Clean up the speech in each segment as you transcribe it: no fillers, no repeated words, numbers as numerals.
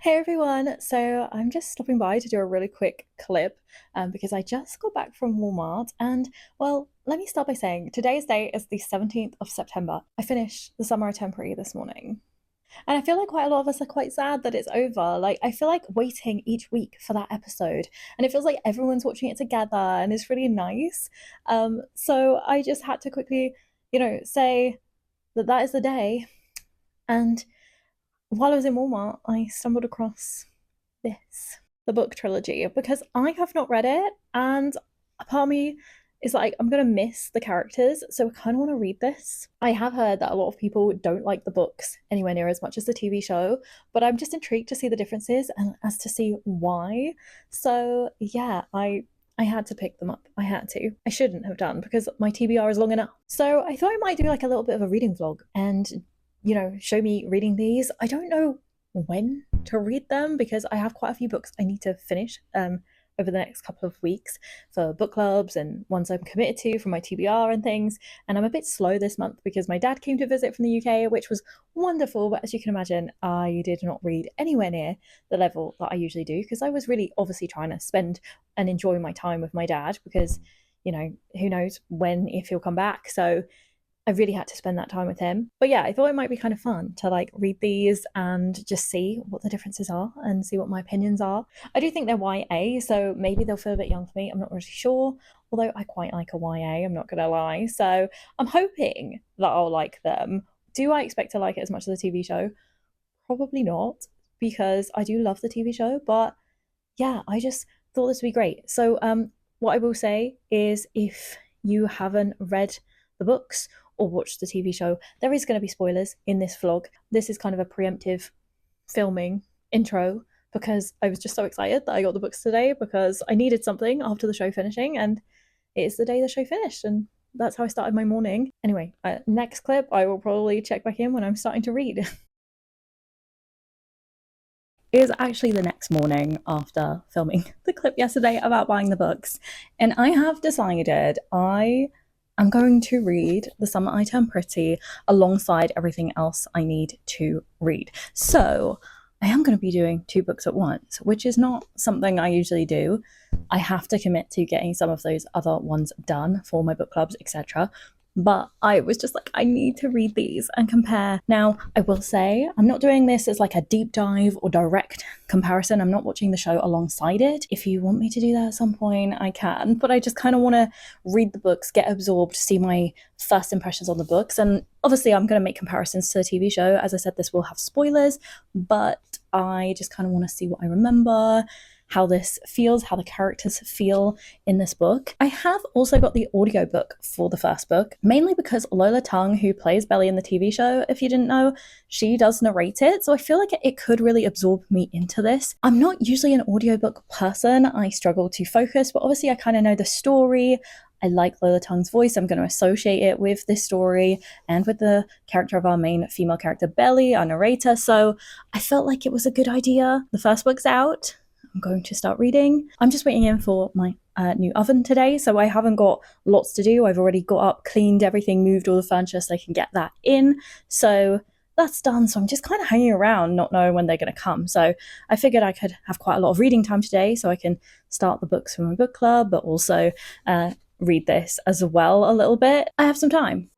Hey everyone! So I'm just stopping by to do a really quick clip because I just got back from Walmart and well, let me start by saying today's date is the 17th of September. I finished the summer temporary this morning. And I feel like quite a lot of us are quite sad that it's over. Like I feel like waiting each week for that episode and it feels like everyone's watching it together and it's really nice. So I just had to quickly, say that that is the day. And while I was in Walmart, I stumbled across this, the book trilogy, because I have not read it, and a part of me is like, I'm gonna miss the characters, so I kind of want to read this. I have heard that a lot of people don't like the books anywhere near as much as the TV show, but I'm just intrigued to see the differences and as to see why. So yeah, I had to pick them up. I had to. I shouldn't have done because my TBR is long enough. So I thought I might do like a little bit of a reading vlog and show me reading these. I don't know when to read them because I have quite a few books I need to finish over the next couple of weeks for book clubs and ones I'm committed to from my TBR and things. And I'm a bit slow this month because my dad came to visit from the UK, which was wonderful. But as you can imagine, I did not read anywhere near the level that I usually do because I was really obviously trying to spend and enjoy my time with my dad because, who knows when, if he'll come back. So I really had to spend that time with him. But yeah, I thought it might be kind of fun to like read these and just see what the differences are and see what my opinions are. I do think they're YA, so maybe they'll feel a bit young for me. I'm not really sure. Although I quite like a YA, I'm not gonna lie. So I'm hoping that I'll like them. Do I expect to like it as much as the TV show? Probably not, because I do love the TV show, but yeah, I just thought this would be great. So what I will say is if you haven't read the books or watched the TV show, there is going to be spoilers in this vlog. This is kind of a preemptive filming intro because I was just so excited that I got the books today because I needed something after the show finishing, and it is the day the show finished, and that's how I started my morning. Anyway, next clip, I will probably check back in when I'm starting to read. It was actually the next morning after filming the clip yesterday about buying the books, and I have decided I'm going to read The Summer I Turned Pretty alongside everything else I need to read. So I am going to be doing two books at once, which is not something I usually do. I have to commit to getting some of those other ones done for my book clubs, etc. But I was just like, I need to read these and compare. Now, I will say, I'm not doing this as like a deep dive or direct comparison. I'm not watching the show alongside it. If you want me to do that at some point, I can. But I just kind of want to read the books, get absorbed, see my first impressions on the books. And obviously, I'm going to make comparisons to the TV show. As I said, this will have spoilers, but I just kind of want to see what I remember, how this feels, how the characters feel in this book. I have also got the audiobook for the first book, mainly because Lola Tung, who plays Belly in the TV show, if you didn't know, she does narrate it, so I feel like it could really absorb me into this. I'm not usually an audiobook person. I struggle to focus, but obviously I kind of know the story. I like Lola Tung's voice. I'm going to associate it with this story and with the character of our main female character, Belly, our narrator, so I felt like it was a good idea. The first book's out. I'm going to start reading. I'm just waiting in for my new oven today, so I haven't got lots to do. I've already got up, cleaned everything, moved all the furniture so I can get that in. So that's done. So I'm just kind of hanging around, not knowing when they're going to come. So I figured I could have quite a lot of reading time today so I can start the books for my book club, but also read this as well a little bit. I have some time.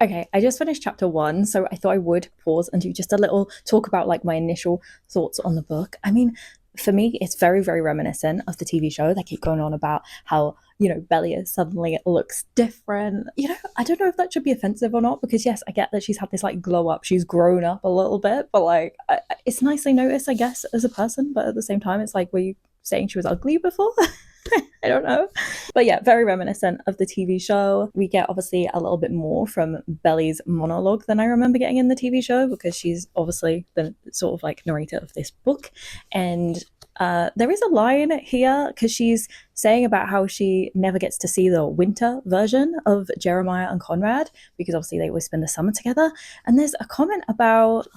Okay, I just finished chapter one, so I thought I would pause and do just a little talk about like my initial thoughts on the book. I mean, for me, it's very, very reminiscent of the TV show. They keep going on about how, Belly is suddenly it looks different. I don't know if that should be offensive or not, because yes, I get that she's had this like glow up, she's grown up a little bit, but like, it's nicely noticed, I guess, as a person, but at the same time, it's like, were you saying she was ugly before? I don't know. But yeah, very reminiscent of the TV show. We get obviously a little bit more from Belly's monologue than I remember getting in the TV show because she's obviously the sort of like narrator of this book. And there is a line here because she's saying about how she never gets to see the winter version of Jeremiah and Conrad because obviously they always spend the summer together. And there's a comment about,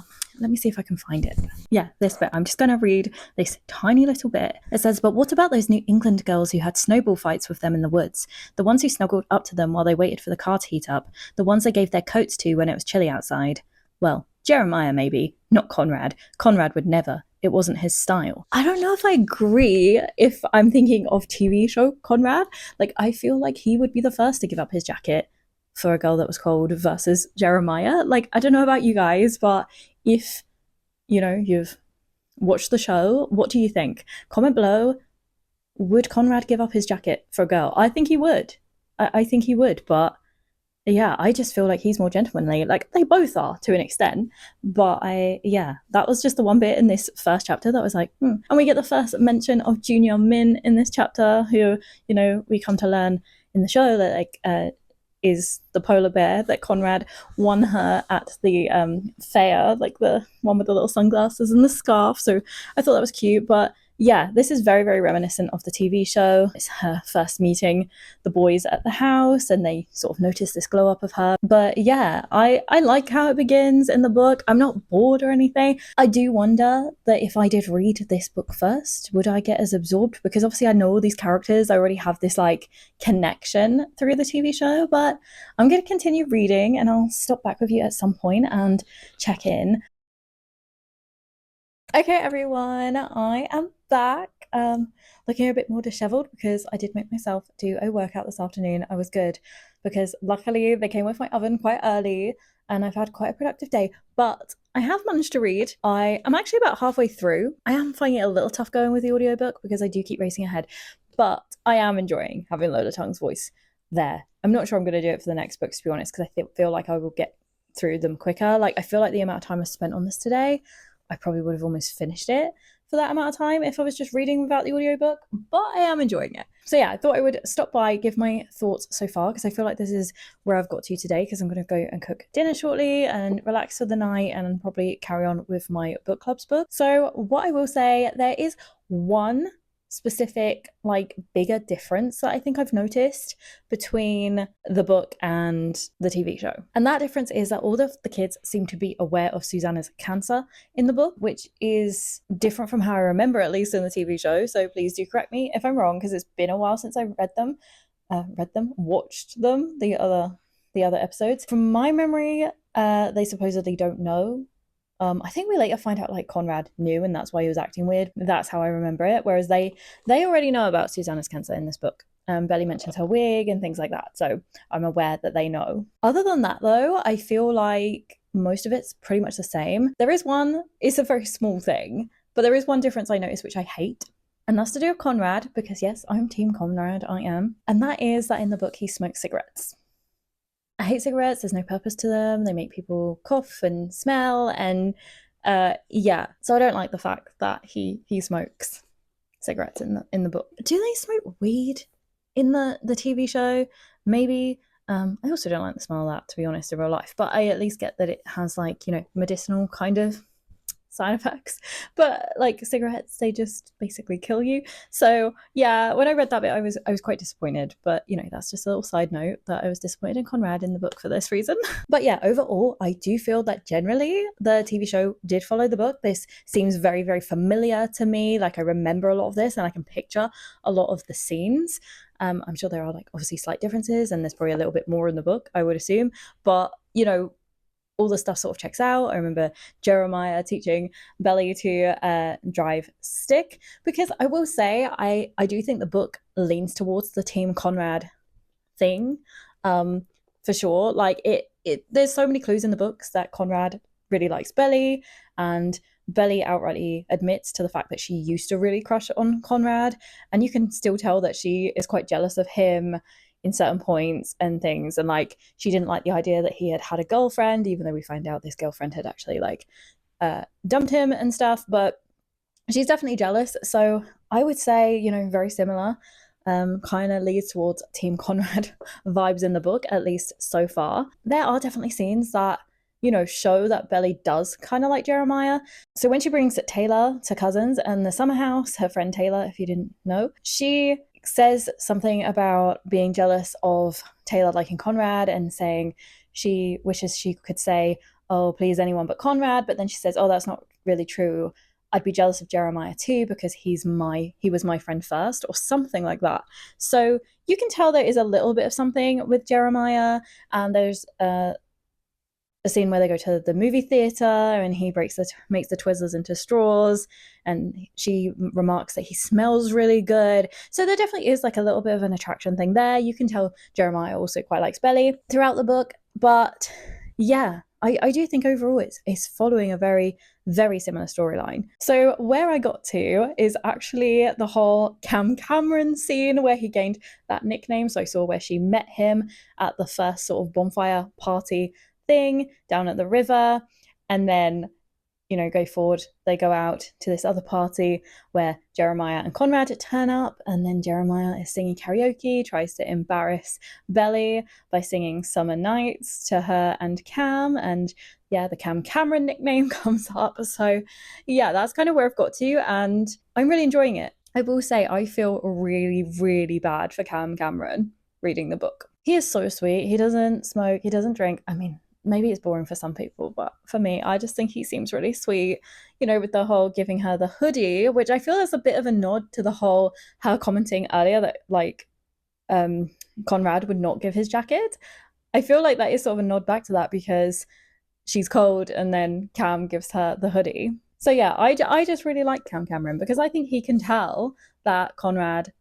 let me see if I can find it. Yeah, this bit. I'm just going to read this tiny little bit. It says, but what about those New England girls who had snowball fights with them in the woods? The ones who snuggled up to them while they waited for the car to heat up? The ones they gave their coats to when it was chilly outside? Well, Jeremiah maybe, not Conrad. Conrad would never. It wasn't his style. I don't know if I agree if I'm thinking of TV show Conrad. Like, I feel like he would be the first to give up his jacket for a girl that was cold versus Jeremiah. Like, I don't know about you guys, but if, you've watched the show, what do you think? Comment below. Would Conrad give up his jacket for a girl? I think he would. I think he would, but yeah, I just feel like he's more gentlemanly. Like, they both are to an extent, but that was just the one bit in this first chapter that was like, And we get the first mention of Junior Min in this chapter, who, we come to learn in the show that is the polar bear that Conrad won her at the fair, like the one with the little sunglasses and the scarf. So I thought that was cute, but yeah, this is very, very reminiscent of the TV show. It's her first meeting the boys at the house, and they sort of notice this glow up of her. But yeah, I like how it begins in the book. I'm not bored or anything. I do wonder that if I did read this book first, would I get as absorbed? Because obviously I know all these characters. I already have this like connection through the TV show, but I'm going to continue reading and I'll stop back with you at some point and check in. Okay, everyone, I am back. Looking a bit more disheveled because I did make myself do a workout this afternoon. I was good because luckily they came with my oven quite early and I've had quite a productive day. But I have managed to read. I am actually about halfway through. I am finding it a little tough going with the audiobook because I do keep racing ahead. But I am enjoying having Lola Tongue's voice there. I'm not sure I'm going to do it for the next books, to be honest, because I feel like I will get through them quicker. Like, I feel like the amount of time I spent on this today, I probably would have almost finished it for that amount of time if I was just reading without the audiobook, but I am enjoying it. So yeah, I thought I would stop by, give my thoughts so far, because I feel like this is where I've got to today, because I'm going to go and cook dinner shortly and relax for the night and probably carry on with my book club's book. So what I will say, there is one specific like bigger difference that I think I've noticed between the book and the TV show, and that difference is that all of the kids seem to be aware of Susanna's cancer in the book, which is different from how I remember, at least in the TV show. So please do correct me if I'm wrong, because it's been a while since I watched them, the other episodes. From my memory, they supposedly don't know. I think we later find out like Conrad knew and that's why he was acting weird. That's how I remember it. Whereas they already know about Susanna's cancer in this book. Belly mentions her wig and things like that. So I'm aware that they know. Other than that though, I feel like most of it's pretty much the same. There is one, it's a very small thing, but there is one difference I noticed which I hate. And that's to do with Conrad, because yes, I'm Team Conrad, I am. And that is that in the book he smokes cigarettes. I hate cigarettes. There's no purpose to them. They make people cough and smell, and so I don't like the fact that he smokes cigarettes in the book. Do they smoke weed in the TV show? Maybe. I also don't like the smell of that, to be honest, in real life, but I at least get that it has like, medicinal kind of side effects, but like cigarettes, they just basically kill you. So yeah, when I read that bit, I was quite disappointed, but that's just a little side note that I was disappointed in Conrad in the book for this reason. But yeah, overall I do feel that generally the TV show did follow the book. This seems very, very familiar to me. Like, I remember a lot of this and I can picture a lot of the scenes. I'm sure there are like obviously slight differences and there's probably a little bit more in the book, I would assume, but all the stuff sort of checks out. I remember Jeremiah teaching Belly to drive stick, because I will say I do think the book leans towards the Team Conrad thing, for sure. Like it there's so many clues in the books that Conrad really likes Belly, and Belly outrightly admits to the fact that she used to really crush on Conrad, and you can still tell that she is quite jealous of him in certain points and things, and like she didn't like the idea that he had a girlfriend, even though we find out this girlfriend had actually like dumped him and stuff, but she's definitely jealous. So I would say very similar, kind of leads towards Team Conrad vibes in the book, at least so far. There are definitely scenes that show that Belly does kind of like Jeremiah. So when she brings Taylor to Cousins and the summer house, her friend Taylor, if you didn't know, she says something about being jealous of Taylor liking Conrad and saying she wishes she could say, oh, please, anyone but Conrad. But then she says, oh, that's not really true. I'd be jealous of Jeremiah too because he was my friend first, or something like that. So you can tell there is a little bit of something with Jeremiah, and there's a scene where they go to the movie theater and he makes the Twizzlers into straws, and she remarks that he smells really good. So there definitely is like a little bit of an attraction thing there. You can tell Jeremiah also quite likes Belly throughout the book, but yeah, I do think overall it's following a very, very similar storyline. So where I got to is actually the whole Cam Cameron scene where he gained that nickname. So I saw where she met him at the first sort of bonfire party thing down at the river, and then go forward, they go out to this other party where Jeremiah and Conrad turn up, and then Jeremiah is singing karaoke, tries to embarrass Belly by singing Summer Nights to her and Cam, and yeah, the Cam Cameron nickname comes up. So yeah, that's kind of where I've got to, and I'm really enjoying it. I will say I feel really, really bad for Cam Cameron reading the book. He is so sweet. He doesn't smoke, he doesn't drink. I mean, maybe it's boring for some people, but for me, I just think he seems really sweet, with the whole giving her the hoodie, which I feel is a bit of a nod to the whole, her commenting earlier that like Conrad would not give his jacket. I feel like that is sort of a nod back to that because she's cold and then Cam gives her the hoodie. So yeah, I just really like Cam Cameron because I think he can tell that Conrad,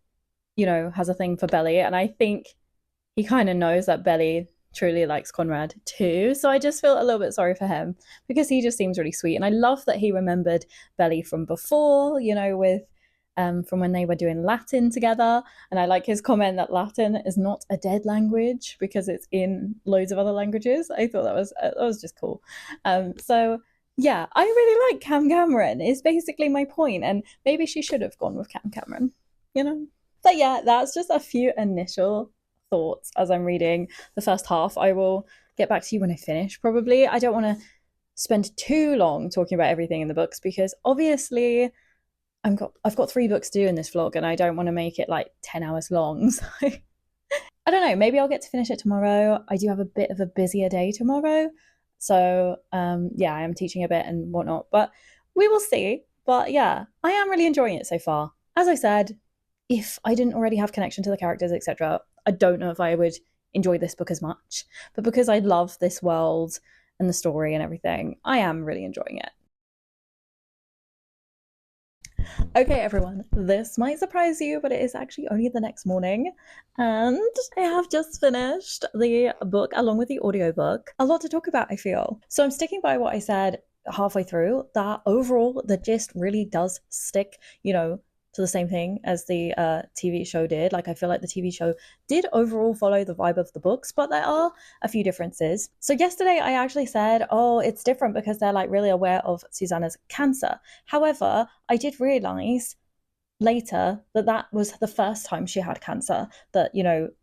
has a thing for Belly, and I think he kind of knows that Belly truly likes Conrad too. So I just feel a little bit sorry for him because he just seems really sweet. And I love that he remembered Belly from before, with from when they were doing Latin together. And I like his comment that Latin is not a dead language because it's in loads of other languages. I thought that was just cool. So yeah, I really like Cam Cameron is basically my point, and maybe she should have gone with Cam Cameron, But yeah, that's just a few initial thoughts as I'm reading the first half. I will get back to you when I finish, probably. I don't want to spend too long talking about everything in the books because obviously I've got 3 books to do in this vlog and I don't want to make it like 10 hours long. So I don't know, maybe I'll get to finish it tomorrow. I do have a bit of a busier day tomorrow. So yeah, I am teaching a bit and whatnot, but we will see. But yeah, I am really enjoying it so far. As I said, if I didn't already have connection to the characters, etc., I don't know if I would enjoy this book as much. But because I love this world and the story and everything, I am really enjoying it. Okay, everyone, this might surprise you, but it is actually only the next morning, and I have just finished the book along with the audiobook. A lot to talk about, I feel. So I'm sticking by what I said halfway through, that overall the gist really does stick, to the same thing as the TV show did. Like, I feel like the TV show did overall follow the vibe of the books, but there are a few differences. So yesterday I actually said, oh, it's different because they're like really aware of Susanna's cancer. However, I did realize later that that was the first time she had cancer, that,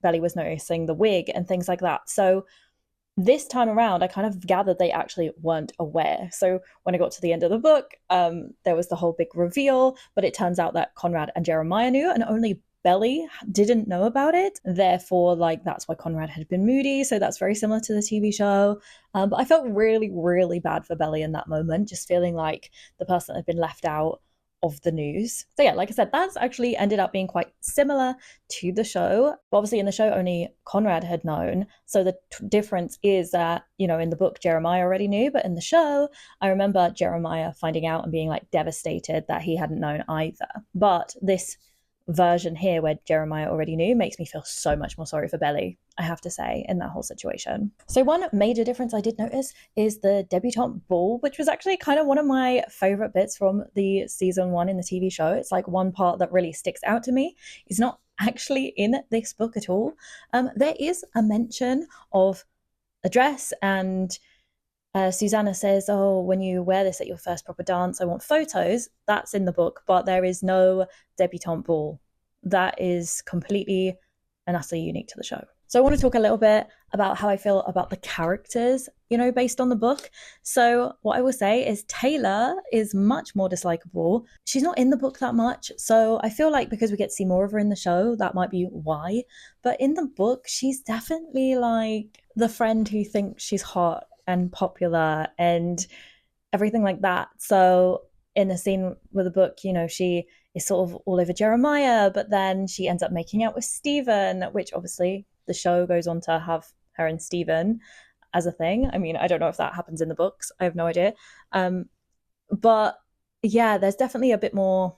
Belly was noticing the wig and things like that. So this time around, I kind of gathered they actually weren't aware. So when I got to the end of the book, there was the whole big reveal, but it turns out that Conrad and Jeremiah knew, and only Belly didn't know about it. Therefore, like, that's why Conrad had been moody. So that's very similar to the TV show. But I felt really, really bad for Belly in that moment, just feeling like the person had been left out of the news. So yeah, like I said, that's actually ended up being quite similar to the show. But obviously in the show only Conrad had known. So the difference is that, in the book Jeremiah already knew, but in the show I remember Jeremiah finding out and being like devastated that he hadn't known either. But this version here where Jeremiah already knew makes me feel so much more sorry for Belly, I have to say, in that whole situation. So one major difference I did notice is the debutante ball, which was actually kind of one of my favorite bits from the season 1 in the TV show. It's like one part that really sticks out to me. It's not actually in this book at all. There is a mention of a dress, and Susanna says, oh, when you wear this at your first proper dance, I want photos. That's in the book, but there is no debutante ball. That is completely and that's so unique to the show. So I want to talk a little bit about how I feel about the characters, based on the book. So what I will say is Taylor is much more dislikable. She's not in the book that much, so I feel like because we get to see more of her in the show, that might be why. But in the book, she's definitely like the friend who thinks she's hot and popular and everything like that. So in the scene with the book, she is sort of all over Jeremiah, but then she ends up making out with Stephen, which obviously the show goes on to have her and Stephen as a thing. I mean, I don't know if that happens in the books. I have no idea. But yeah, there's definitely a bit more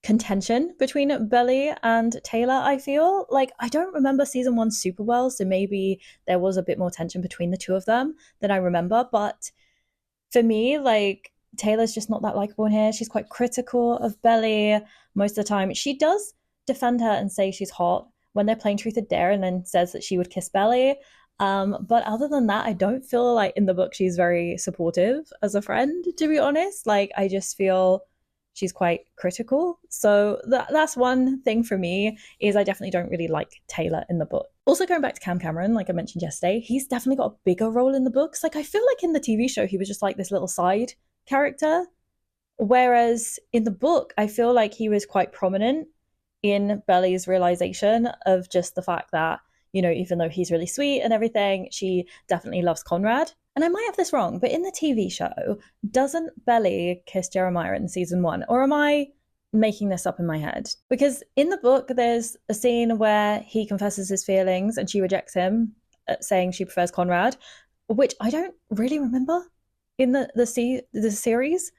contention between Belly and Taylor, I feel. Like, I don't remember season one super well, so maybe there was a bit more tension between the two of them than I remember. But for me, like, Taylor's just not that likable in here. She's quite critical of Belly most of the time. She does defend her and say she's hot when they're playing Truth or Dare, and then says that she would kiss Belly. But other than that, I don't feel like in the book she's very supportive as a friend, to be honest. Like, I just feel she's quite critical. So that's one thing for me, is I definitely don't really like Taylor in the book. Also, going back to Cam Cameron, like I mentioned yesterday, he's definitely got a bigger role in the books. Like, I feel like in the TV show, he was just like this little side character. Whereas in the book, I feel like he was quite prominent in Belly's realization of just the fact that, even though he's really sweet and everything, she definitely loves Conrad. And I might have this wrong, but in the TV show, doesn't Belly kiss Jeremiah in season one? Or am I making this up in my head? Because in the book, there's a scene where he confesses his feelings and she rejects him, saying she prefers Conrad, which I don't really remember in the series.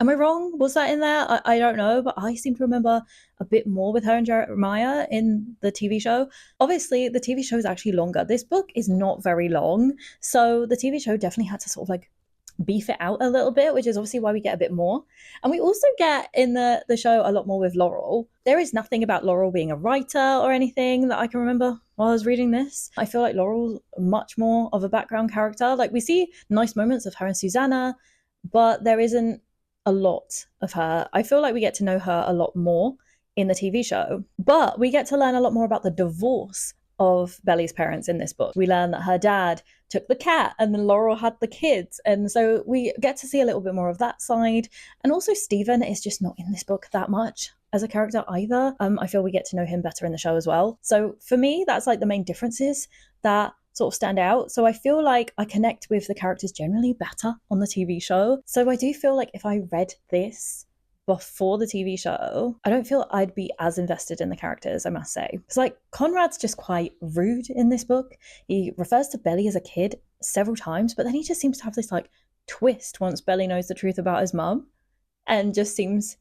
Am I wrong? Was that in there? I don't know, but I seem to remember a bit more with her and Jeremiah in the TV show. Obviously, the TV show is actually longer. This book is not very long, so the TV show definitely had to sort of like beef it out a little bit, which is obviously why we get a bit more. And we also get in the show a lot more with Laurel. There is nothing about Laurel being a writer or anything that I can remember while I was reading this. I feel like Laurel's much more of a background character. Like, we see nice moments of her and Susanna, but there isn't a lot of her. I feel like we get to know her a lot more in the TV show, but we get to learn a lot more about the divorce of Belly's parents in this book. We learn that her dad took the cat and then Laurel had the kids, and so we get to see a little bit more of that side. And also Stephen is just not in this book that much as a character either. I feel we get to know him better in the show as well. So for me, that's like the main differences that sort of stand out. So I feel like I connect with the characters generally better on the TV show. So I do feel like if I read this before the TV show, I don't feel I'd be as invested in the characters, I must say. It's like Conrad's just quite rude in this book. He refers to Belly as a kid several times, but then he just seems to have this like twist once Belly knows the truth about his mum, and just seems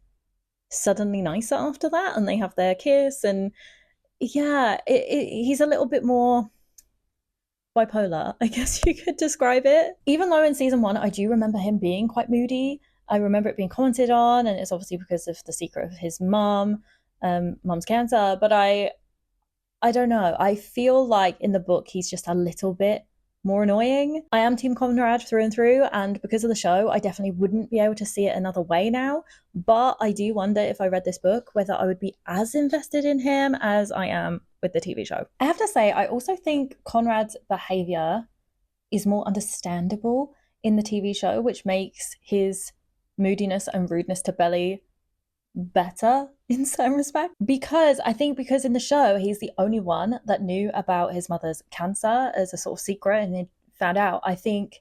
suddenly nicer after that, and they have their kiss. And yeah, he's a little bit more bipolar, I guess you could describe it. Even though in season one, I do remember him being quite moody. I remember it being commented on, and it's obviously because of the secret of his mum's cancer. But I don't know. I feel like in the book, he's just a little bit more annoying. I am Team Conrad through and through, and because of the show, I definitely wouldn't be able to see it another way now. But I do wonder if I read this book, whether I would be as invested in him as I am with the TV show. I have to say, I also think Conrad's behavior is more understandable in the TV show, which makes his moodiness and rudeness to Belly better in some respect. Because in the show, he's the only one that knew about his mother's cancer as a sort of secret, and he found out. I think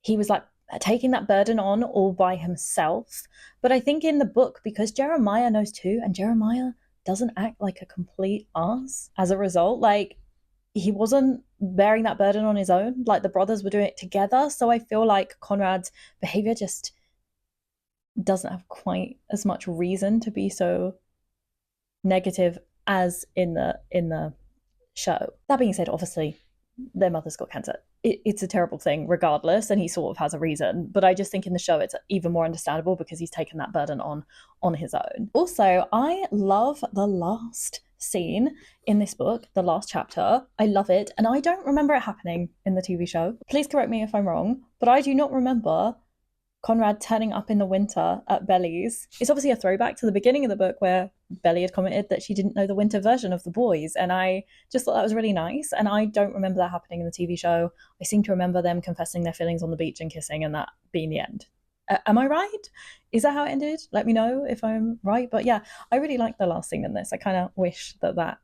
he was like taking that burden on all by himself. But I think in the book, because Jeremiah knows too, and Jeremiah doesn't act like a complete ass as a result, like, he wasn't bearing that burden on his own, like the brothers were doing it together. So I feel like Conrad's behavior just doesn't have quite as much reason to be so negative as in the show. That being said, obviously their mother's got cancer. It's a terrible thing regardless, and he sort of has a reason, but I just think in the show it's even more understandable because he's taken that burden on his own. Also, I love the last scene in this book, the last chapter. I love it, and I don't remember it happening in the TV show. Please correct me if I'm wrong, but I do not remember Conrad turning up in the winter at Belly's. It's obviously a throwback to the beginning of the book where Belly had commented that she didn't know the winter version of the boys. And I just thought that was really nice. And I don't remember that happening in the TV show. I seem to remember them confessing their feelings on the beach and kissing, and that being the end. Am I right? Is that how it ended? Let me know if I'm right. But yeah, I really like the last scene in this. I kind of wish that that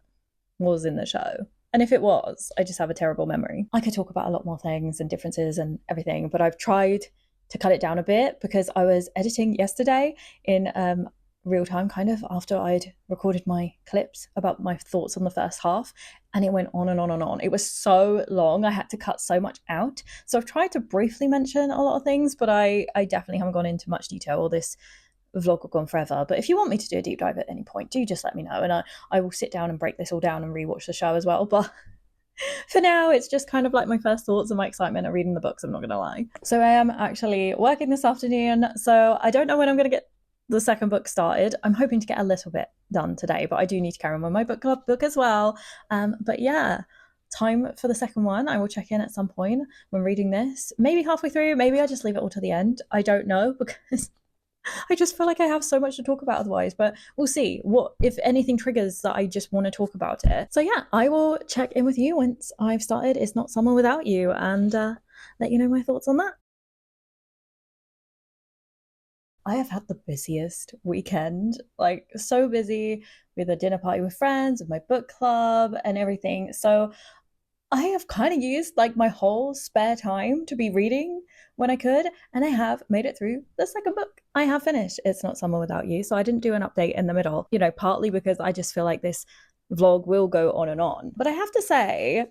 was in the show. And if it was, I just have a terrible memory. I could talk about a lot more things and differences and everything, but I've tried to cut it down a bit because I was editing yesterday in real time, kind of after I'd recorded my clips about my thoughts on the first half, and it went on and on and on. It was so long, I had to cut so much out. So I've tried to briefly mention a lot of things, but I definitely haven't gone into much detail, or this vlog will go on forever. But if you want me to do a deep dive at any point, do just let me know, and I will sit down and break this all down and rewatch the show as well. But for now, it's just kind of like my first thoughts and my excitement of reading the books, I'm not gonna lie. So I am actually working this afternoon, so I don't know when I'm gonna get the second book started. I'm hoping to get a little bit done today, but I do need to carry on with my book club book as well. But yeah, time for the second one. I will check in at some point when reading this, maybe halfway through, maybe I just leave it all to the end. I don't know, because I just feel like I have so much to talk about otherwise, but we'll see what, if anything triggers that I just want to talk about it. So yeah, I will check in with you once I've started It's Not Summer Without You, and let you know my thoughts on that. I have had the busiest weekend, like so busy with a dinner party with friends, with my book club and everything. So I have kind of used like my whole spare time to be reading when I could, and I have made it through the second book. I have finished It's Not Summer Without You, so I didn't do an update in the middle, partly because I just feel like this vlog will go on and on. But I have to say,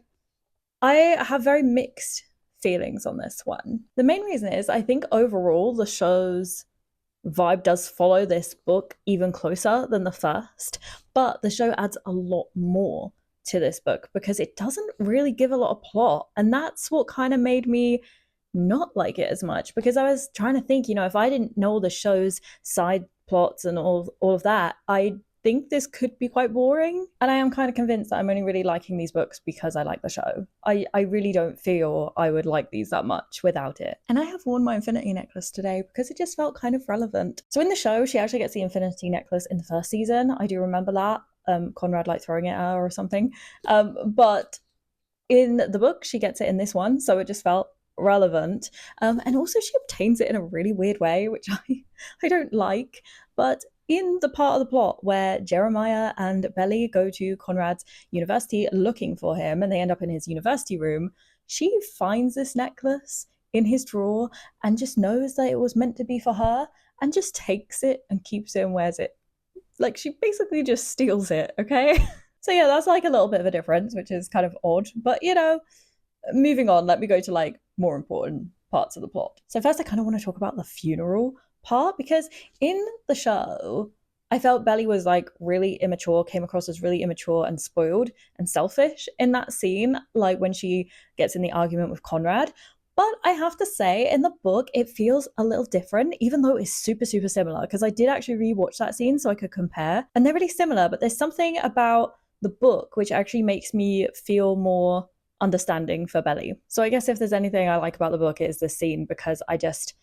I have very mixed feelings on this one. The main reason is I think overall the show's vibe does follow this book even closer than the first, but the show adds a lot more to this book because it doesn't really give a lot of plot. And that's what kind of made me not like it as much, because I was trying to think, if I didn't know the show's side plots and all of that, I think this could be quite boring. And I am kind of convinced that I'm only really liking these books because I like the show. I really don't feel I would like these that much without it. And I have worn my infinity necklace today because it just felt kind of relevant. So in the show, she actually gets the infinity necklace in the first season. I do remember that. Conrad like throwing it at her or something. But in the book, she gets it in this one. So it just felt relevant. And also she obtains it in a really weird way, which I don't like. But in the part of the plot where Jeremiah and Belly go to Conrad's university looking for him, and they end up in his university room, she finds this necklace in his drawer and just knows that it was meant to be for her, and just takes it and keeps it and wears it. Like, she basically just steals it, okay? So yeah, that's like a little bit of a difference, which is kind of odd. But moving on, let me go to like more important parts of the plot. So first, I kind of want to talk about the funeral part, because in the show, I felt Belly was like really immature, came across as really immature and spoiled and selfish in that scene, like when she gets in the argument with Conrad. But I have to say, in the book, it feels a little different, even though it's super, super similar, because I did actually rewatch that scene so I could compare. And they're really similar, but there's something about the book which actually makes me feel more understanding for Belly. So I guess if there's anything I like about the book, it is this scene, because I just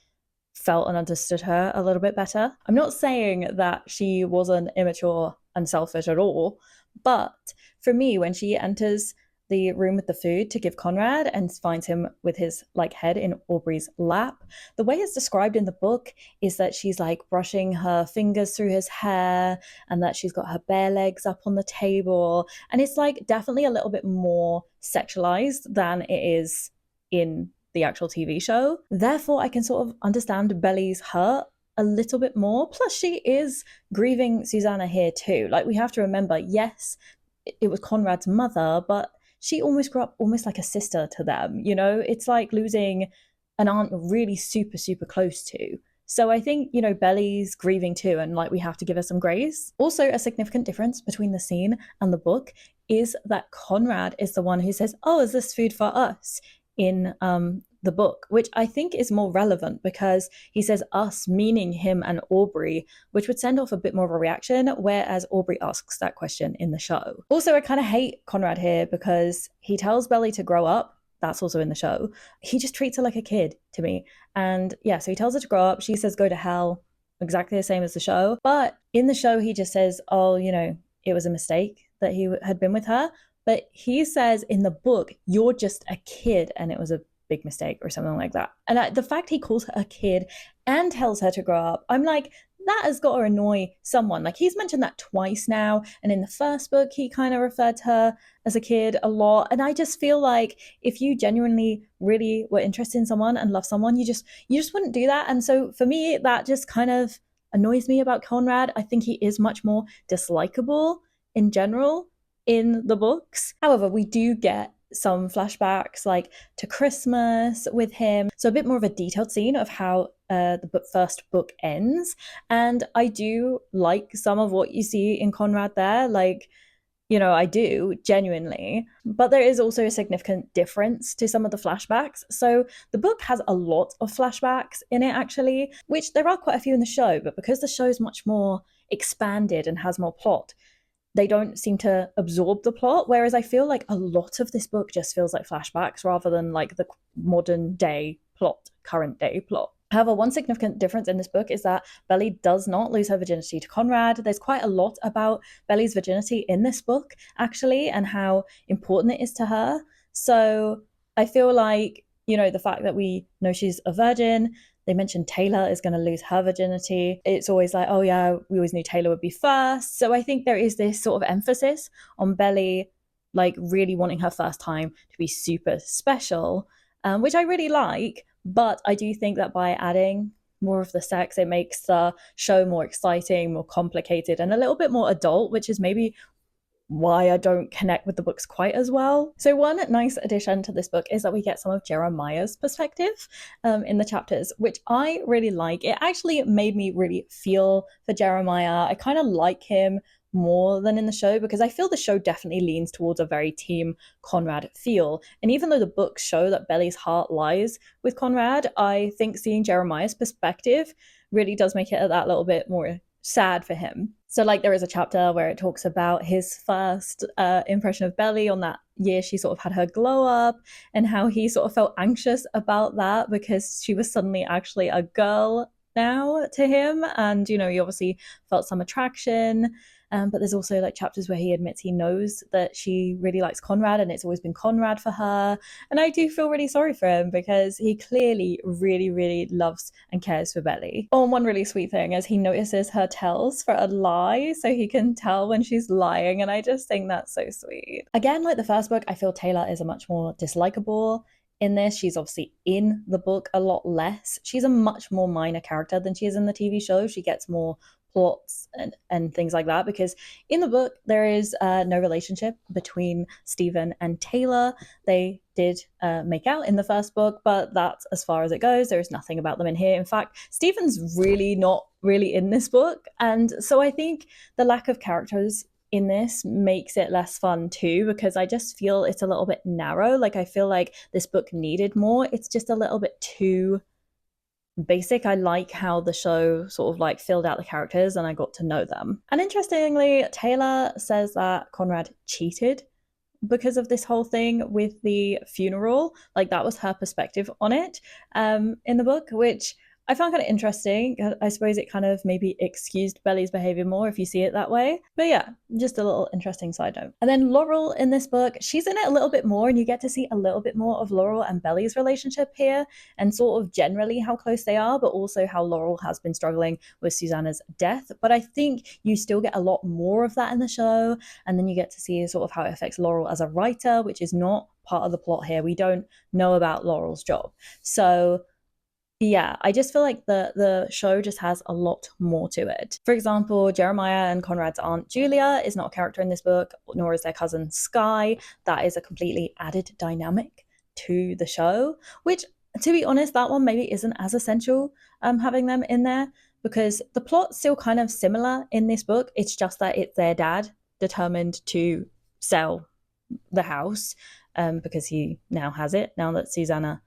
felt and understood her a little bit better. I'm not saying that she wasn't immature and selfish at all, but for me, when she enters the room with the food to give Conrad and finds him with his like head in Aubrey's lap, the way it's described in the book is that she's like brushing her fingers through his hair, and that she's got her bare legs up on the table, and it's like definitely a little bit more sexualized than it is in the actual TV show. Therefore, I can sort of understand Belly's hurt a little bit more. Plus, she is grieving Susanna here too. Like, we have to remember, yes, it was Conrad's mother, but she almost grew up almost like a sister to them. It's like losing an aunt you're really super, super close to. So I think, Belly's grieving too, and like we have to give her some grace. Also, a significant difference between the scene and the book is that Conrad is the one who says, "Oh, is this food for us?" in the book, which I think is more relevant, because he says us, meaning him and Aubrey, which would send off a bit more of a reaction, whereas Aubrey asks that question in the show. Also, I kind of hate Conrad here because he tells Belly to grow up. That's also in the show. He just treats her like a kid to me. And yeah, so he tells her to grow up. She says, "Go to hell." exactly the same as the show. But in the show, he just says, oh, it was a mistake that he had been with her. But he says in the book, you're just a kid and it was a big mistake or something like that. And the fact he calls her a kid and tells her to grow up, I'm like, that has got to annoy someone. Like, he's mentioned that twice now. And in the first book, he kind of referred to her as a kid a lot. And I just feel like if you genuinely really were interested in someone and love someone, you just wouldn't do that. And so for me, that just kind of annoys me about Conrad. I think he is much more dislikable in general in the books. However, we do get some flashbacks like to Christmas with him. So a bit more of a detailed scene of how the first book ends. And I do like some of what you see in Conrad there. Like, I do genuinely, but there is also a significant difference to some of the flashbacks. So the book has a lot of flashbacks in it, actually, which there are quite a few in the show, but because the show is much more expanded and has more plot, they don't seem to absorb the plot. Whereas I feel like a lot of this book just feels like flashbacks rather than like the modern day plot, current day plot. However, one significant difference in this book is that Belly does not lose her virginity to Conrad. There's quite a lot about Belly's virginity in this book, actually, and how important it is to her. So I feel like, the fact that we know she's a virgin, they mentioned Taylor is going to lose her virginity. It's always like, oh yeah, we always knew Taylor would be first. So I think there is this sort of emphasis on Belly, like really wanting her first time to be super special, which I really like. But I do think that by adding more of the sex, it makes the show more exciting, more complicated, and a little bit more adult, which is maybe why I don't connect with the books quite as well. So one nice addition to this book is that we get some of Jeremiah's perspective in the chapters, which I really like. It actually made me really feel for Jeremiah. I kind of like him more than in the show because I feel the show definitely leans towards a very Team Conrad feel. And even though the books show that Belly's heart lies with Conrad, I think seeing Jeremiah's perspective really does make it that little bit more sad for him. So like there is a chapter where it talks about his first impression of Belly on that year she sort of had her glow up and how he sort of felt anxious about that because she was suddenly actually a girl now to him, and he obviously felt some attraction. But there's also like chapters where he admits he knows that she really likes Conrad and it's always been Conrad for her. And I do feel really sorry for him because he clearly really, really loves and cares for Belly. Oh, and one really sweet thing is he notices her tells for a lie so he can tell when she's lying. And I just think that's so sweet. Again, like the first book, I feel Taylor is a much more dislikable in this. She's obviously in the book a lot less. She's a much more minor character than she is in the TV show. She gets more plots and things like that because in the book there is no relationship between Stephen and Taylor. They did make out in the first book, but that's as far as it goes. There is nothing about them in here. In fact, Stephen's really not really in this book, and so I think the lack of characters in this makes it less fun too because I just feel it's a little bit narrow. Like I feel like this book needed more. It's just a little bit too basic. I like how the show sort of like filled out the characters and I got to know them. And interestingly, Taylor says that Conrad cheated because of this whole thing with the funeral. Like that was her perspective on it in the book, which I found kind of interesting. I suppose it kind of maybe excused Belly's behavior more if you see it that way. But yeah, just a little interesting side note. And then Laurel in this book, she's in it a little bit more and you get to see a little bit more of Laurel and Belly's relationship here and sort of generally how close they are, but also how Laurel has been struggling with Susanna's death. But I think you still get a lot more of that in the show. And then you get to see sort of how it affects Laurel as a writer, which is not part of the plot here. We don't know about Laurel's job. So yeah, I just feel like the show just has a lot more to it. For example, Jeremiah and Conrad's aunt Julia is not a character in this book, nor is their cousin Sky. That is a completely added dynamic to the show, which, to be honest, that one maybe isn't as essential having them in there because the plot's still kind of similar in this book. It's just that it's their dad determined to sell the house because he now has it, now that Susanna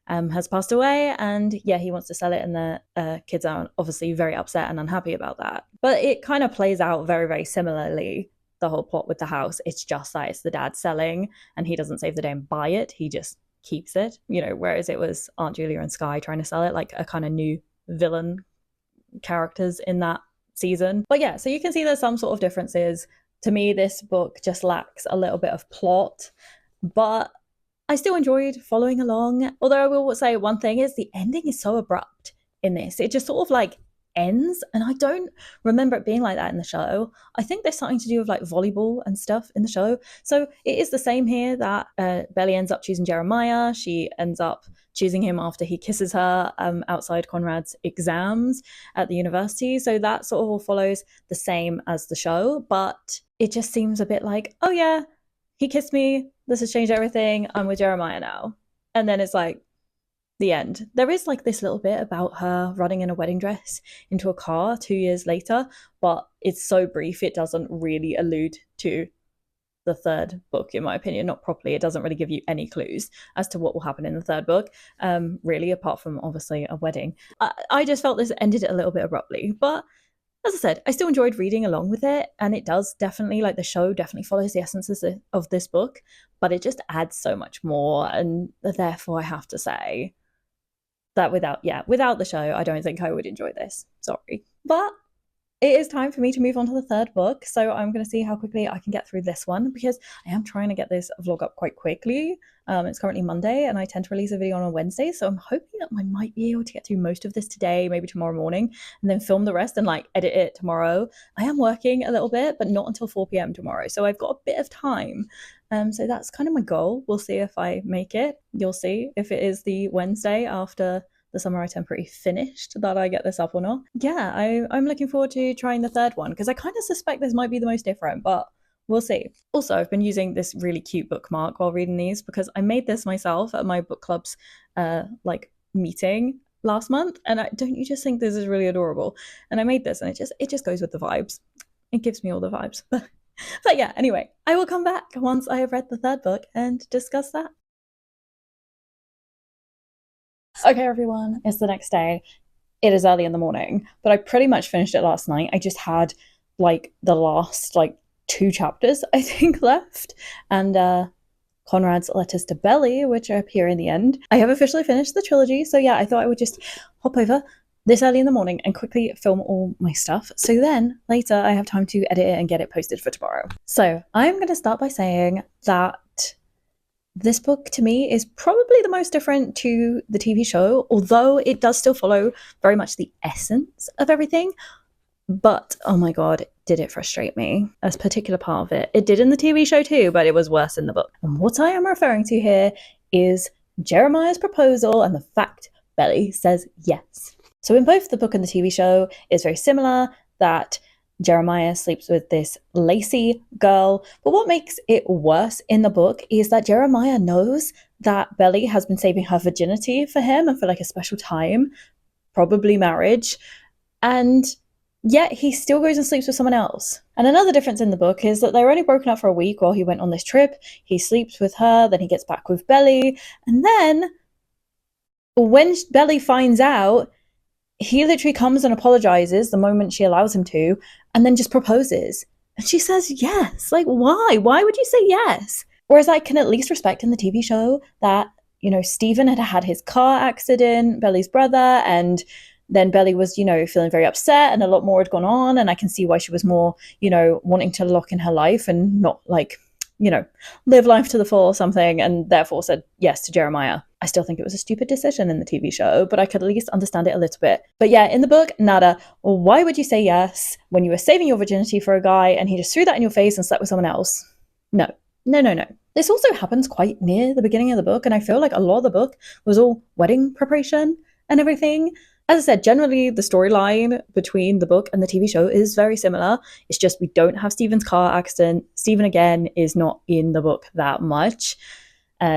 has passed away, and yeah, he wants to sell it, and the kids are obviously very upset and unhappy about that. But it kind of plays out very, very similarly, the whole plot with the house. It's just that it's the dad selling, and he doesn't save the day and buy it, he just keeps it, whereas it was Aunt Julia and Sky trying to sell it, like a kind of new villain characters in that season. But yeah, so you can see there's some sort of differences. To me, this book just lacks a little bit of plot, but I still enjoyed following along. Although I will say one thing is the ending is so abrupt in this. It just sort of like ends, and I don't remember it being like that in the show. I think there's something to do with like volleyball and stuff in the show. So it is the same here that Belly ends up choosing Jeremiah. She ends up choosing him after he kisses her outside Conrad's exams at the university. So that sort of all follows the same as the show, but it just seems a bit like, oh yeah, he kissed me, this has changed everything, I'm with Jeremiah now. And then it's like the end. There is like this little bit about her running in a wedding dress into a car 2 years later, but it's so brief it doesn't really allude to the third book, in my opinion. Not properly. It doesn't really give you any clues as to what will happen in the third book, really, apart from obviously a wedding. I just felt this ended it a little bit abruptly, but as I said, I still enjoyed reading along with it, and it does definitely, like, the show definitely follows the essences of this book, but it just adds so much more, and therefore I have to say that without the show, I don't think I would enjoy this. Sorry. But it is time for me to move on to the third book, so I'm going to see how quickly I can get through this one, because I am trying to get this vlog up quite quickly. It's currently Monday, and I tend to release a video on a Wednesday, so I'm hoping that I might be able to get through most of this today, maybe tomorrow morning, and then film the rest and like edit it tomorrow. I am working a little bit, but not until 4 p.m. tomorrow, so I've got a bit of time. So that's kind of my goal. We'll see if I make it. You'll see if it is the Wednesday after the summer I temporary finished that I get this up or not. Yeah, I'm looking forward to trying the third one, because I kind of suspect this might be the most different, but we'll see. Also, I've been using this really cute bookmark while reading these, because I made this myself at my book club's like meeting last month, and don't you just think this is really adorable? And I made this, and it just goes with the vibes. It gives me all the vibes. But yeah, anyway, I will come back once I have read the third book and discuss that. Okay, everyone, it's the next day. It is early in the morning, but I pretty much finished it last night. I just had like the last like 2 chapters, I think, left. And Conrad's letters to Belly, which appear in the end. I have officially finished the trilogy, so yeah, I thought I would just hop over this early in the morning and quickly film all my stuff, so then later I have time to edit it and get it posted for tomorrow. So I'm going to start by saying that this book to me is probably the most different to the TV show, although it does still follow very much the essence of everything. But oh my god, did it frustrate me, a particular part of it. It did in the TV show too, but it was worse in the book. And what I am referring to here is Jeremiah's proposal and the fact Belly says yes. So in both the book and the TV show, it's very similar that Jeremiah sleeps with this Lacey girl. But what makes it worse in the book is that Jeremiah knows that Belly has been saving her virginity for him and for like a special time, probably marriage. And yet he still goes and sleeps with someone else. And another difference in the book is that they were only broken up for a week while he went on this trip. He sleeps with her, then he gets back with Belly. And then when Belly finds out, he literally comes and apologizes the moment she allows him to, and then just proposes. And she says yes. Like, why? Why would you say yes? Whereas I can at least respect in the TV show that, you know, Stephen had had his car accident, Belly's brother, and then Belly was, you know, feeling very upset and a lot more had gone on. And I can see why she was more, you know, wanting to lock in her life and not like, you know, live life to the full or something, and therefore said yes to Jeremiah. I still think it was a stupid decision in the TV show, but I could at least understand it a little bit. But yeah, in the book, nada. Well, why would you say yes when you were saving your virginity for a guy and he just threw that in your face and slept with someone else? No. This also happens quite near the beginning of the book, and I feel like a lot of the book was all wedding preparation and everything. As I said, generally the storyline between the book and the TV show is very similar. It's just we don't have Stephen's car accident. Stephen, again, is not in the book that much.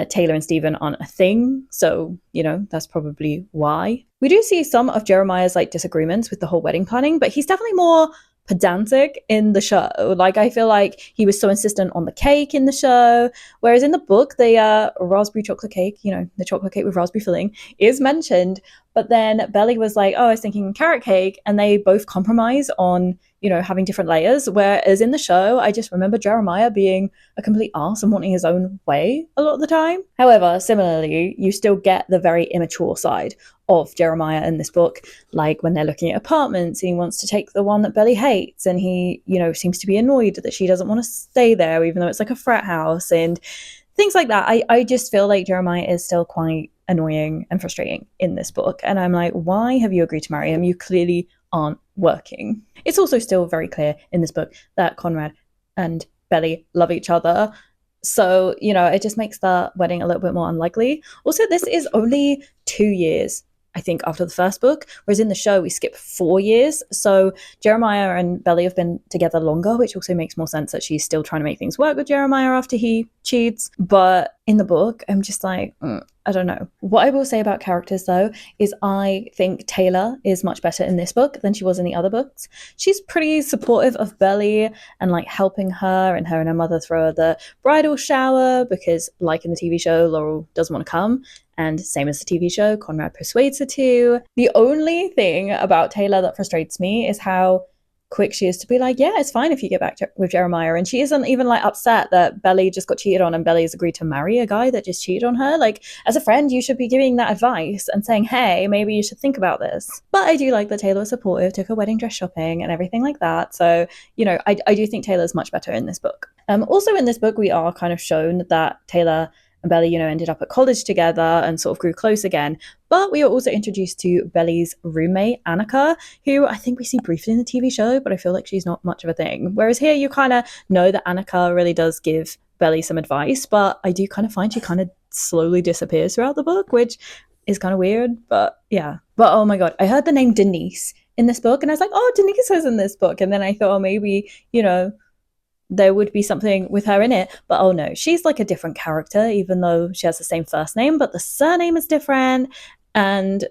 Taylor and Stephen aren't a thing, so, you know, that's probably why. We do see some of Jeremiah's, like, disagreements with the whole wedding planning, but he's definitely more pedantic in the show. Like, I feel like he was so insistent on the cake in the show, whereas in the book, the raspberry chocolate cake, you know, the chocolate cake with raspberry filling, is mentioned, But then Belly was like, oh, I was thinking carrot cake. And they both compromise on, having different layers. Whereas in the show, I just remember Jeremiah being a complete arse and wanting his own way a lot of the time. However, similarly, you still get the very immature side of Jeremiah in this book, like when they're looking at apartments and he wants to take the one that Belly hates, and he, seems to be annoyed that she doesn't want to stay there, even though it's like a frat house and things like that. I just feel like Jeremiah is still quite annoying and frustrating in this book. And I'm like, why have you agreed to marry him? You clearly aren't working. It's also still very clear in this book that Conrad and Belly love each other. So, it just makes the wedding a little bit more unlikely. Also, this is only 2 years, I think, after the first book, whereas in the show we skip 4 years. So Jeremiah and Belly have been together longer, which also makes more sense that she's still trying to make things work with Jeremiah after he cheats. But in the book, I'm just like, I don't know. What I will say about characters, though, is I think Taylor is much better in this book than she was in the other books. She's pretty supportive of Belly and like helping her and her mother throw the bridal shower because, like in the TV show, Laurel doesn't want to come. And same as the TV show, Conrad persuades her to. The only thing about Taylor that frustrates me is how quick she is to be like, yeah, it's fine if you get back with Jeremiah. And she isn't even like upset that Belly just got cheated on and Belly has agreed to marry a guy that just cheated on her. Like, as a friend, you should be giving that advice and saying, hey, maybe you should think about this. But I do like that Taylor was supportive, took her wedding dress shopping and everything like that. So, I do think Taylor's much better in this book. Also in this book, we are kind of shown that Taylor and Belly, ended up at college together and sort of grew close again. But we are also introduced to Belly's roommate, Annika, who I think we see briefly in the TV show, but I feel like she's not much of a thing. Whereas here you kind of know that Annika really does give Belly some advice, but I do kind of find she kind of slowly disappears throughout the book, which is kind of weird, but yeah. But oh my God, I heard the name Denise in this book and I was like, oh, Denise is in this book. And then I thought, oh, maybe, there would be something with her in it. But oh no, she's like a different character, even though she has the same first name, but the surname is different. And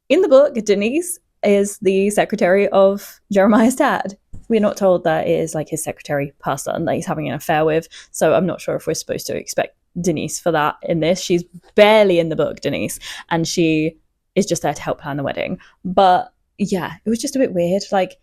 in the book, Denise is the secretary of Jeremiah's dad. We're not told that it is like his secretary person that he's having an affair with. So I'm not sure if we're supposed to expect Denise for that in this. She's barely in the book, Denise, and she is just there to help plan the wedding. But yeah, it was just a bit weird. Like,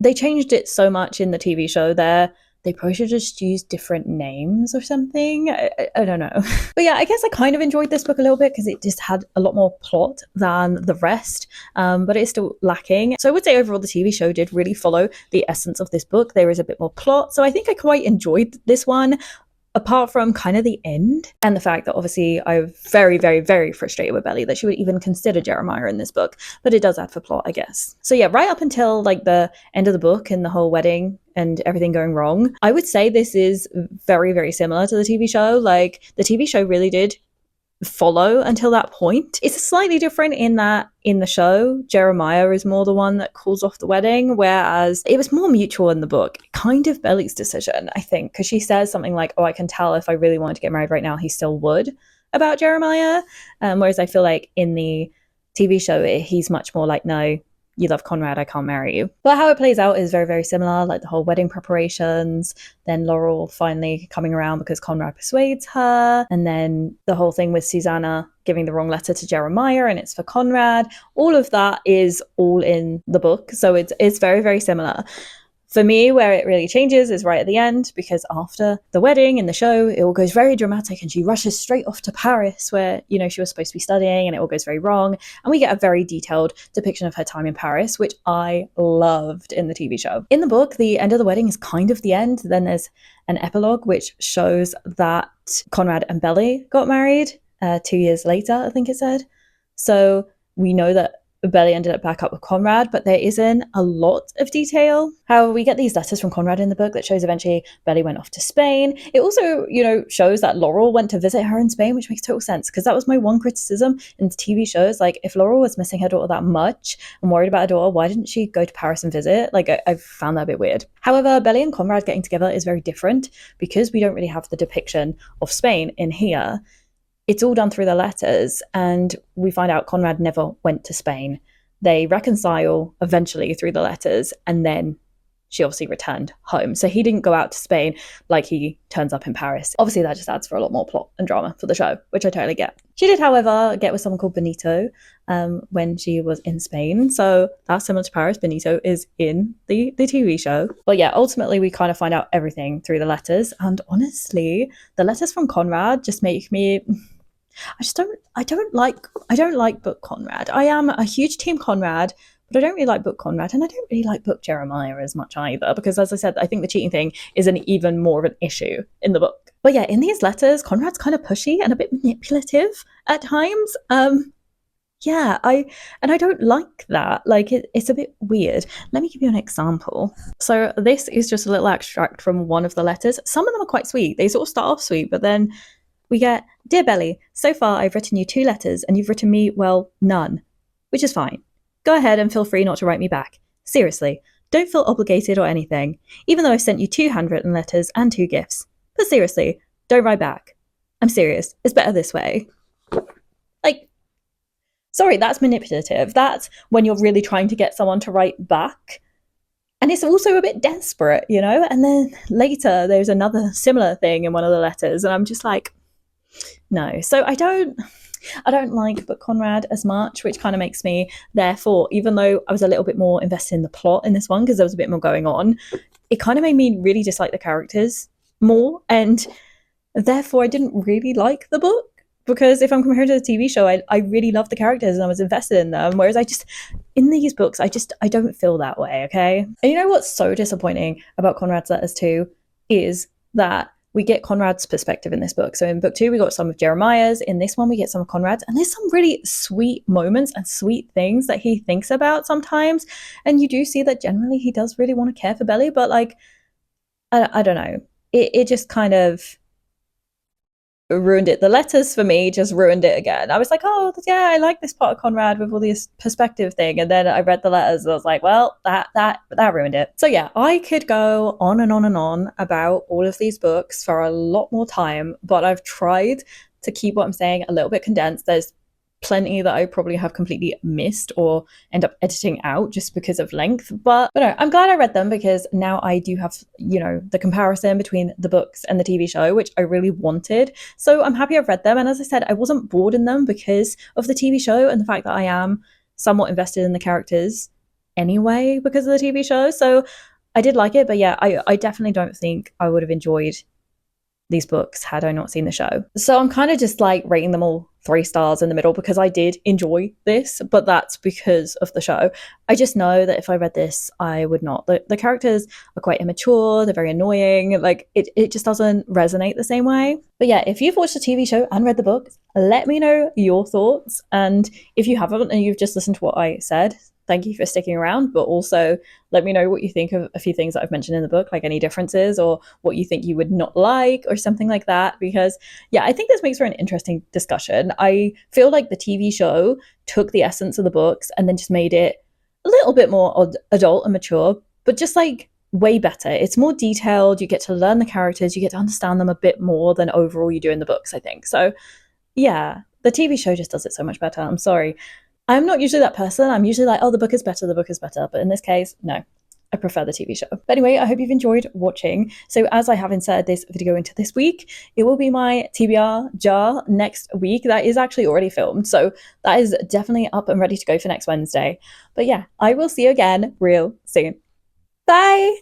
they changed it so much in the TV show there. They probably should just use different names or something. I don't know. But yeah, I guess I kind of enjoyed this book a little bit because it just had a lot more plot than the rest, but it's still lacking. So I would say overall the TV show did really follow the essence of this book. There is a bit more plot. So I think I quite enjoyed this one, apart from kind of the end and the fact that obviously I'm very, very, very frustrated with Belly that she would even consider Jeremiah in this book, but it does add for plot, I guess. So yeah, right up until like the end of the book and the whole wedding and everything going wrong, I would say this is very, very similar to the TV show. Like, the TV show really did follow until that point. It's slightly different in that in the show, Jeremiah is more the one that calls off the wedding, whereas it was more mutual in the book. Kind of Belly's decision, I think, because she says something like, oh, I can tell if I really wanted to get married right now, he still would, about Jeremiah. Whereas I feel like in the TV show, he's much more like, no, you love Conrad, I can't marry you. But how it plays out is very, very similar, like the whole wedding preparations, then Laurel finally coming around because Conrad persuades her, and then the whole thing with Susanna giving the wrong letter to Jeremiah and it's for Conrad. All of that is all in the book, so it's very, very similar. For me, where it really changes is right at the end, because after the wedding in the show, it all goes very dramatic and she rushes straight off to Paris where, she was supposed to be studying, and it all goes very wrong. And we get a very detailed depiction of her time in Paris, which I loved in the TV show. In the book, the end of the wedding is kind of the end. Then there's an epilogue which shows that Conrad and Belly got married 2 years later, I think it said. So we know that Belly ended up back up with Conrad, but there isn't a lot of detail. However, we get these letters from Conrad in the book that shows eventually Belly went off to Spain. It also, shows that Laurel went to visit her in Spain, which makes total sense, because that was my one criticism in the TV shows. Like, if Laurel was missing her daughter that much and worried about her daughter, why didn't she go to Paris and visit? Like, I found that a bit weird. However, Belly and Conrad getting together is very different because we don't really have the depiction of Spain in here. It's all done through the letters, and we find out Conrad never went to Spain. They reconcile eventually through the letters, and then she obviously returned home. So he didn't go out to Spain like he turns up in Paris. Obviously, that just adds for a lot more plot and drama for the show, which I totally get. She did, however, get with someone called Benito when she was in Spain. So that's similar to Paris. Benito is in the TV show. But yeah, ultimately, we kind of find out everything through the letters. And honestly, the letters from Conrad just make me I don't like book Conrad. I am a huge team Conrad, but I don't really like book Conrad, and I don't really like book Jeremiah as much either, because as I said, I think the cheating thing is an even more of an issue in the book. But yeah, in these letters, Conrad's kind of pushy and a bit manipulative at times. Yeah, I don't like that. Like it's a bit weird. Let me give you an example. So this is just a little extract from one of the letters. Some of them are quite sweet. They sort of start off sweet, but then we get, Dear Belly, so far I've written you 2 letters and you've written me, well, none, which is fine. Go ahead and feel free not to write me back. Seriously, don't feel obligated or anything, even though I've sent you 2 handwritten letters and 2 gifts. But seriously, don't write back. I'm serious, it's better this way. Like, sorry, that's manipulative. That's when you're really trying to get someone to write back. And it's also a bit desperate, you know? And then later there's another similar thing in one of the letters, and I'm just like, no. So I don't like book Conrad as much, which kind of makes me, therefore, even though I was a little bit more invested in the plot in this one because there was a bit more going on, it kind of made me really dislike the characters more, and therefore I didn't really like the book. Because if I'm comparing to the TV show, I really love the characters and I was invested in them. Whereas in these books, I don't feel that way, okay? And you know what's so disappointing about Conrad's letters too is that we get Conrad's perspective in this book. So in book 2, we got some of Jeremiah's. In this one, we get some of Conrad's. And there's some really sweet moments and sweet things that he thinks about sometimes. And you do see that generally he does really want to care for Belly. But like, I don't know. It just kind of ruined it. The letters for me just ruined it again. I was like, oh yeah, I like this part of Conrad with all this perspective thing, and then I read the letters and I was like, well, that ruined it. So yeah, I could go on and on and on about all of these books for a lot more time, but I've tried to keep what I'm saying a little bit condensed. There's plenty that I probably have completely missed or end up editing out just because of length. But no, I'm glad I read them because now I do have, you know, the comparison between the books and the TV show, which I really wanted. So I'm happy I've read them. And as I said, I wasn't bored in them because of the TV show and the fact that I am somewhat invested in the characters anyway because of the TV show. So I did like it. But yeah, I definitely don't think I would have enjoyed these books had I not seen the show. So I'm kind of just like rating them all 3 stars in the middle because I did enjoy this, but that's because of the show. I just know that if I read this, I would not. The characters are quite immature, they're very annoying, like it just doesn't resonate the same way. But yeah, if you've watched the TV show and read the book, let me know your thoughts. And if you haven't and you've just listened to what I said, thank you for sticking around, but also let me know what you think of a few things that I've mentioned in the book, like any differences or what you think you would not like or something like that. Because yeah, I think this makes for an interesting discussion. I feel like the TV show took the essence of the books and then just made it a little bit more adult and mature, but just like way better. It's more detailed. You get to learn the characters. You get to understand them a bit more than overall you do in the books, I think. So yeah, the TV show just does it so much better. I'm sorry. I'm not usually that person. I'm usually like, oh, the book is better, the book is better. But in this case, no, I prefer the TV show. But anyway, I hope you've enjoyed watching. So as I have inserted this video into this week, it will be my TBR jar next week. That is actually already filmed. So that is definitely up and ready to go for next Wednesday. But yeah, I will see you again real soon. Bye!